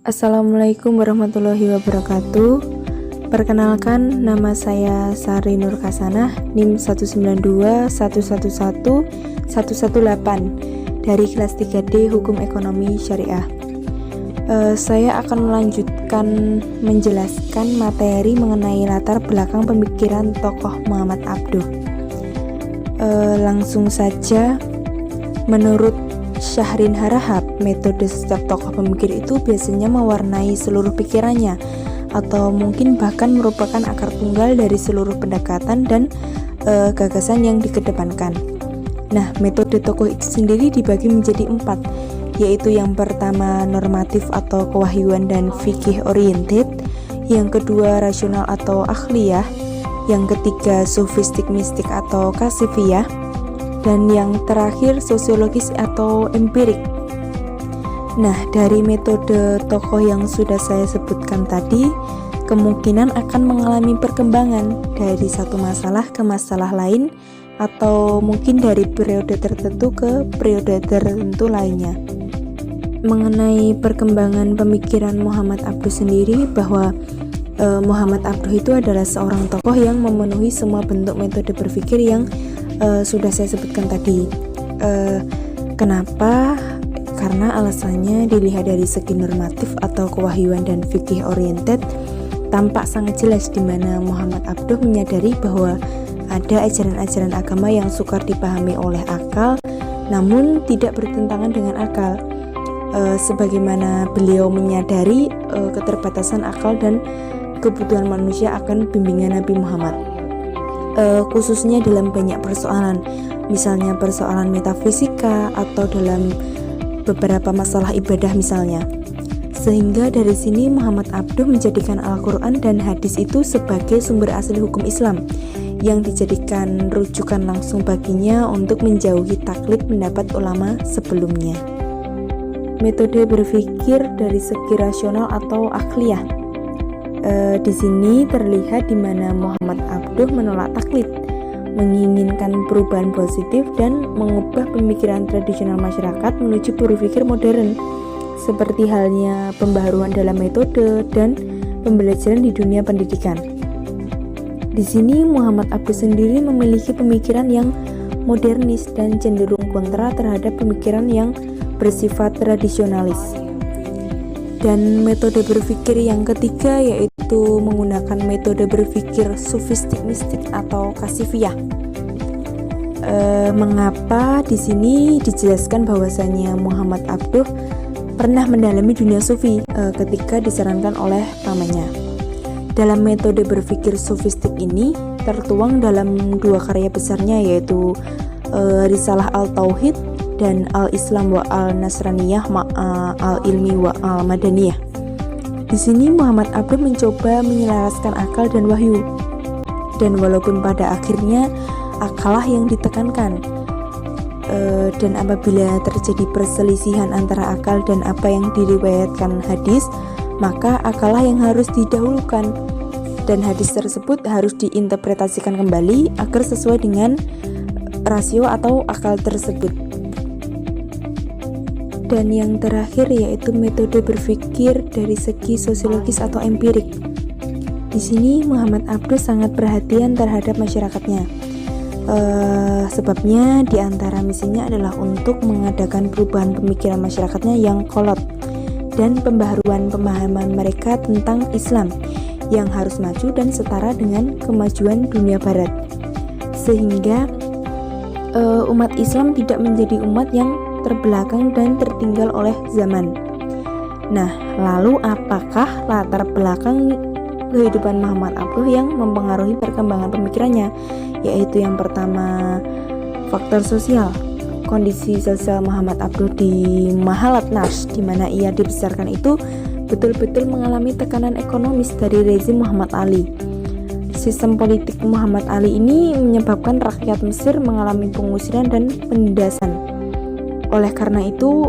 Assalamualaikum warahmatullahi wabarakatuh. Perkenalkan, nama saya Sari Nur Kasanah, NIM 192111118 dari kelas 3D Hukum Ekonomi Syariah. Saya akan melanjutkan menjelaskan materi mengenai latar belakang pemikiran tokoh Muhammad Abduh. Langsung saja, menurut Syahrin Harahap, metode setiap tokoh pemikir itu biasanya mewarnai seluruh pikirannya, atau mungkin bahkan merupakan akar tunggal dari seluruh pendekatan dan gagasan yang dikedepankan. Nah, metode tokoh itu sendiri dibagi menjadi 4, yaitu yang pertama normatif atau kewahyuan dan fikih oriented, yang kedua rasional atau akhliyah, yang ketiga sofistik mistik atau kasifiyah, dan yang terakhir sosiologis atau empirik. Nah, dari metode tokoh yang sudah saya sebutkan tadi, kemungkinan akan mengalami perkembangan dari satu masalah ke masalah lain, atau mungkin dari periode tertentu ke periode tertentu lainnya. Mengenai perkembangan pemikiran Muhammad Abduh sendiri, bahwa Muhammad Abduh itu adalah seorang tokoh yang memenuhi semua bentuk metode berpikir yang sudah saya sebutkan tadi. Kenapa? Karena alasannya dilihat dari segi normatif atau kewahyuan dan fikih oriented, tampak sangat jelas di mana Muhammad Abduh menyadari bahwa ada ajaran-ajaran agama yang sukar dipahami oleh akal, namun tidak bertentangan dengan akal. Sebagaimana beliau menyadari keterbatasan akal dan kebutuhan manusia akan bimbingan Nabi Muhammad. Khususnya dalam banyak persoalan, misalnya persoalan metafisika atau dalam beberapa masalah ibadah misalnya. Sehingga dari sini Muhammad Abduh menjadikan Al-Quran dan hadis itu sebagai sumber asli hukum Islam yang dijadikan rujukan langsung baginya untuk menjauhi taklid pendapat ulama sebelumnya. Metode berpikir dari segi rasional atau akhliyah. Di sini terlihat di mana Muhammad Abduh menolak taklid, menginginkan perubahan positif dan mengubah pemikiran tradisional masyarakat menuju berpikir modern, seperti halnya pembaharuan dalam metode dan pembelajaran di dunia pendidikan. Di sini Muhammad Abduh sendiri memiliki pemikiran yang modernis dan cenderung kontra terhadap pemikiran yang bersifat tradisionalis. Dan metode berpikir yang ketiga yaitu menggunakan metode berpikir sofistik mistik atau kasifiyah. Mengapa di sini dijelaskan bahwasanya Muhammad Abduh pernah mendalami dunia sufi ketika disarankan oleh pamannya. Dalam metode berpikir sofistik ini tertuang dalam 2 karya besarnya, yaitu Risalah Al-Tauhid dan Al-Islam wa Al-Nasraniyah Al-Ilmi wa Al-Madaniyah. Di sini Muhammad Abduh mencoba menyelaraskan akal dan wahyu. Dan walaupun pada akhirnya akalah yang ditekankan, dan apabila terjadi perselisihan antara akal dan apa yang diriwayatkan hadis, maka akalah yang harus didahulukan dan hadis tersebut harus diinterpretasikan kembali agar sesuai dengan rasio atau akal tersebut. Dan yang terakhir yaitu metode berpikir dari segi sosiologis atau empirik. Di sini Muhammad Abduh sangat perhatian terhadap masyarakatnya. Sebabnya di antara misinya adalah untuk mengadakan perubahan pemikiran masyarakatnya yang kolot dan pembaharuan pemahaman mereka tentang Islam yang harus maju dan setara dengan kemajuan dunia barat. Sehingga umat Islam tidak menjadi umat yang terbelakang dan tertinggal oleh zaman. Nah, lalu apakah latar belakang kehidupan Muhammad Abduh yang mempengaruhi perkembangan pemikirannya? Yaitu yang pertama, faktor sosial. Kondisi sosial Muhammad Abduh di Mahalat Nars, di mana ia dibesarkan itu betul-betul mengalami tekanan ekonomis dari rezim Muhammad Ali. Sistem politik Muhammad Ali ini menyebabkan rakyat Mesir mengalami pengusiran dan penindasan. Oleh karena itu,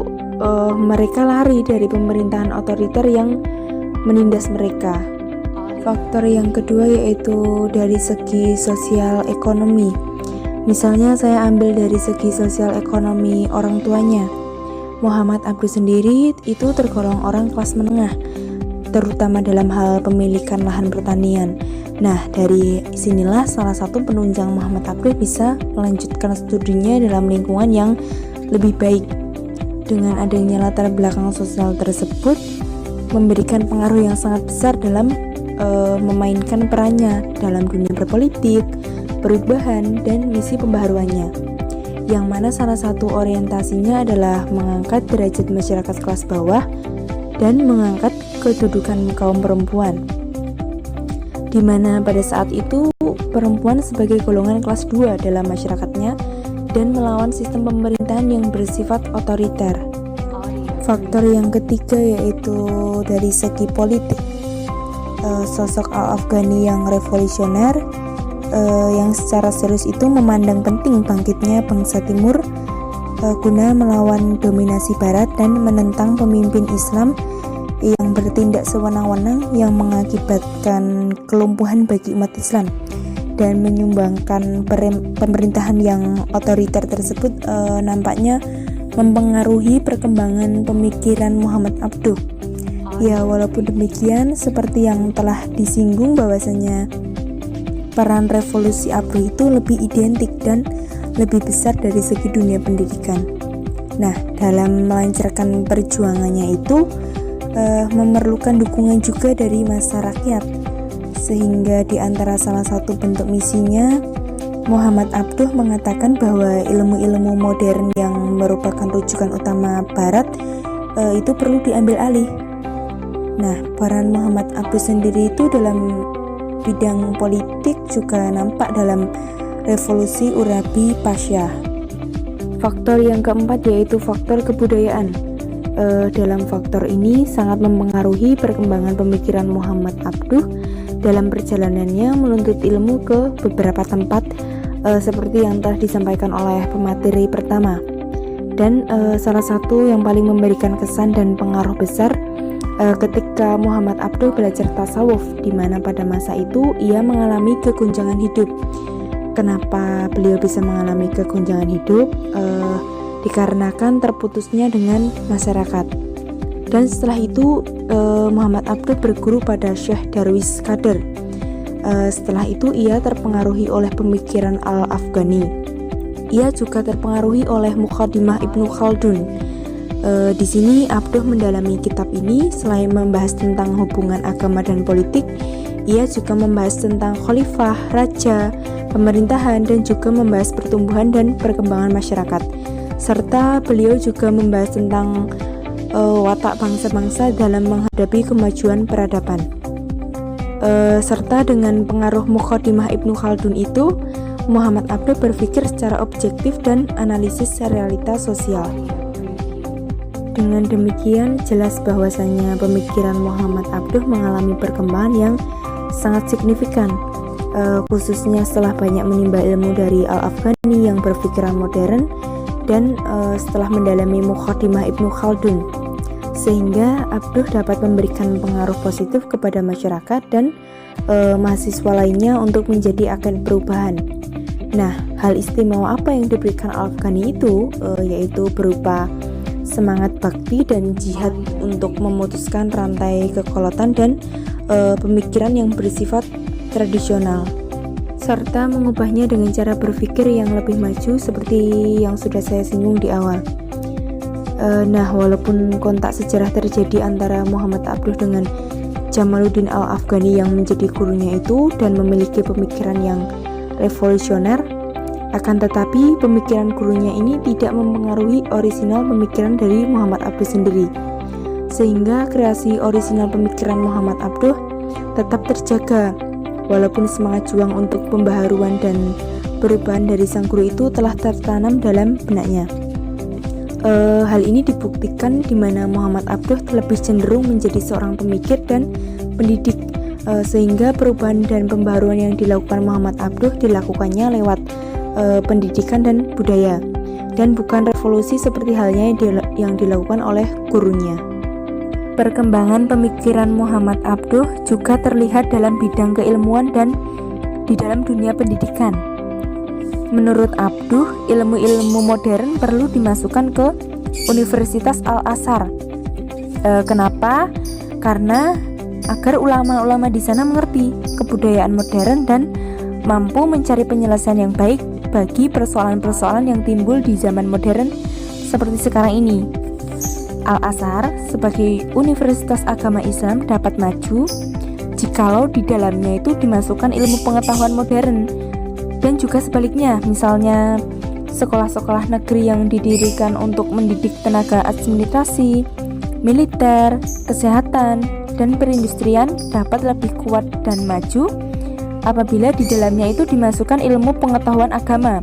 mereka lari dari pemerintahan otoriter yang menindas mereka. Faktor yang kedua yaitu dari segi sosial ekonomi. Misalnya saya ambil dari segi sosial ekonomi orang tuanya. Muhammad Abduh sendiri itu tergolong orang kelas menengah, terutama dalam hal pemilikan lahan pertanian. Nah, dari sinilah salah satu penunjang Muhammad Abduh bisa melanjutkan studinya dalam lingkungan yang lebih baik. Dengan adanya latar belakang sosial tersebut, memberikan pengaruh yang sangat besar dalam memainkan perannya dalam dunia berpolitik, perubahan, dan misi pembaharuannya. Yang mana salah satu orientasinya adalah mengangkat derajat masyarakat kelas bawah dan mengangkat kedudukan kaum perempuan, di mana pada saat itu perempuan sebagai golongan kelas 2 dalam masyarakatnya dan melawan sistem pemerintahan yang bersifat otoriter. Faktor yang ketiga yaitu dari segi politik, sosok Al-Afghani yang revolusioner yang secara serius itu memandang penting bangkitnya bangsa Timur guna melawan dominasi Barat dan menentang pemimpin Islam yang bertindak sewenang-wenang yang mengakibatkan kelumpuhan bagi umat Islam dan menyumbangkan pemerintahan yang otoriter tersebut nampaknya mempengaruhi perkembangan pemikiran Muhammad Abduh. Ya, walaupun demikian, seperti yang telah disinggung bahwasanya peran revolusi Abduh itu lebih identik dan lebih besar dari segi dunia pendidikan. Nah, dalam melancarkan perjuangannya itu memerlukan dukungan juga dari massa rakyat, sehingga di antara salah satu bentuk misinya, Muhammad Abduh mengatakan bahwa ilmu-ilmu modern yang merupakan rujukan utama Barat itu perlu diambil alih. Nah, peran Muhammad Abduh sendiri itu dalam bidang politik juga nampak dalam revolusi Urabi Pasha. Faktor yang keempat yaitu faktor kebudayaan. Dalam faktor ini sangat mempengaruhi perkembangan pemikiran Muhammad Abduh dalam perjalanannya menuntut ilmu ke beberapa tempat seperti yang telah disampaikan oleh pemateri pertama. Dan salah satu yang paling memberikan kesan dan pengaruh besar ketika Muhammad Abduh belajar tasawuf, di mana pada masa itu ia mengalami keguncangan hidup. Kenapa beliau bisa mengalami keguncangan hidup? Dikarenakan terputusnya dengan masyarakat. Dan setelah itu Muhammad Abduh berguru pada Syekh Darwis Qadir. Setelah itu ia terpengaruhi oleh pemikiran Al-Afghani. Ia juga terpengaruhi oleh Muqaddimah Ibnu Khaldun. Di sini Abduh mendalami kitab ini. Selain membahas tentang hubungan agama dan politik, ia juga membahas tentang khalifah, raja, pemerintahan, dan juga membahas pertumbuhan dan perkembangan masyarakat. Serta beliau juga membahas tentang watak bangsa-bangsa dalam menghadapi kemajuan peradaban. Serta dengan pengaruh Muqaddimah Ibnu Khaldun itu, Muhammad Abduh berpikir secara objektif dan analisis realitas sosial. Dengan demikian, jelas bahwasanya pemikiran Muhammad Abduh mengalami perkembangan yang sangat signifikan, khususnya setelah banyak menimba ilmu dari Al-Afghani yang berpikiran modern dan setelah mendalami Muqaddimah Ibnu Khaldun, sehingga Abduh dapat memberikan pengaruh positif kepada masyarakat dan mahasiswa lainnya untuk menjadi agen perubahan. Nah, hal istimewa apa yang diberikan Al-Afghani itu yaitu berupa semangat bakti dan jihad untuk memutuskan rantai kekolotan dan pemikiran yang bersifat tradisional, serta mengubahnya dengan cara berpikir yang lebih maju seperti yang sudah saya singgung di awal. Nah, walaupun kontak sejarah terjadi antara Muhammad Abduh dengan Jamaluddin Al-Afghani yang menjadi gurunya itu dan memiliki pemikiran yang revolusioner, akan tetapi pemikiran gurunya ini tidak mempengaruhi orisinal pemikiran dari Muhammad Abduh sendiri, sehingga kreasi orisinal pemikiran Muhammad Abduh tetap terjaga walaupun semangat juang untuk pembaharuan dan perubahan dari sang guru itu telah tertanam dalam benaknya. Hal ini dibuktikan di mana Muhammad Abduh lebih cenderung menjadi seorang pemikir dan pendidik, sehingga perubahan dan pembaharuan yang dilakukan Muhammad Abduh dilakukannya lewat pendidikan dan budaya, dan bukan revolusi seperti halnya yang dilakukan oleh gurunya. Perkembangan pemikiran Muhammad Abduh juga terlihat dalam bidang keilmuan dan di dalam dunia pendidikan. Menurut Abduh, ilmu-ilmu modern perlu dimasukkan ke Universitas Al-Azhar. Kenapa? Karena agar ulama-ulama di sana mengerti kebudayaan modern dan mampu mencari penyelesaian yang baik bagi persoalan-persoalan yang timbul di zaman modern seperti sekarang ini. Al-Azhar sebagai universitas agama Islam dapat maju jikalau di dalamnya itu dimasukkan ilmu pengetahuan modern, dan juga sebaliknya, misalnya sekolah-sekolah negeri yang didirikan untuk mendidik tenaga administrasi, militer, kesehatan, dan perindustrian dapat lebih kuat dan maju apabila di dalamnya itu dimasukkan ilmu pengetahuan agama.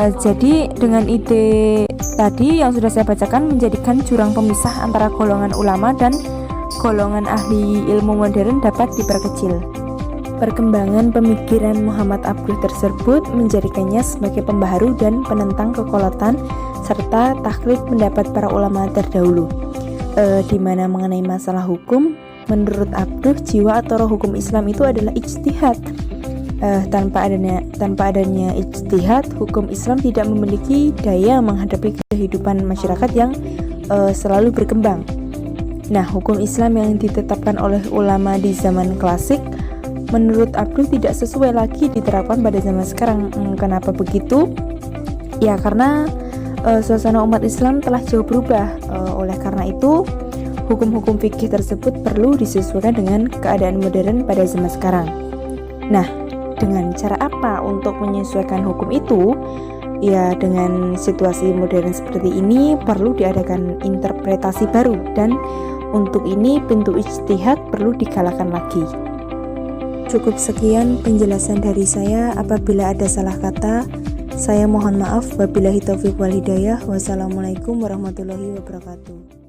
Jadi dengan ide tadi yang sudah saya bacakan menjadikan jurang pemisah antara golongan ulama dan golongan ahli ilmu modern dapat diperkecil. Perkembangan pemikiran Muhammad Abduh tersebut menjadikannya sebagai pembaharu dan penentang kekolotan serta taklid pendapat para ulama terdahulu. Di mana mengenai masalah hukum, menurut Abduh jiwa atau roh hukum Islam itu adalah ijtihad. Tanpa adanya ijtihad, hukum Islam tidak memiliki daya menghadapi kehidupan masyarakat yang selalu berkembang. Nah, hukum Islam yang ditetapkan oleh ulama di zaman klasik menurut Abduh tidak sesuai lagi diterapkan pada zaman sekarang. Kenapa begitu? Ya, karena suasana umat Islam telah jauh berubah. Oleh karena itu, hukum-hukum fikih tersebut perlu disesuaikan dengan keadaan modern pada zaman sekarang. Nah, dengan cara apa untuk menyesuaikan hukum itu? Ya, dengan situasi modern seperti ini perlu diadakan interpretasi baru, dan untuk ini pintu ijtihad perlu digalakkan lagi. Cukup sekian penjelasan dari saya. Apabila ada salah kata, saya mohon maaf. Wabillahi taufiq wal hidayah. Wassalamualaikum warahmatullahi wabarakatuh.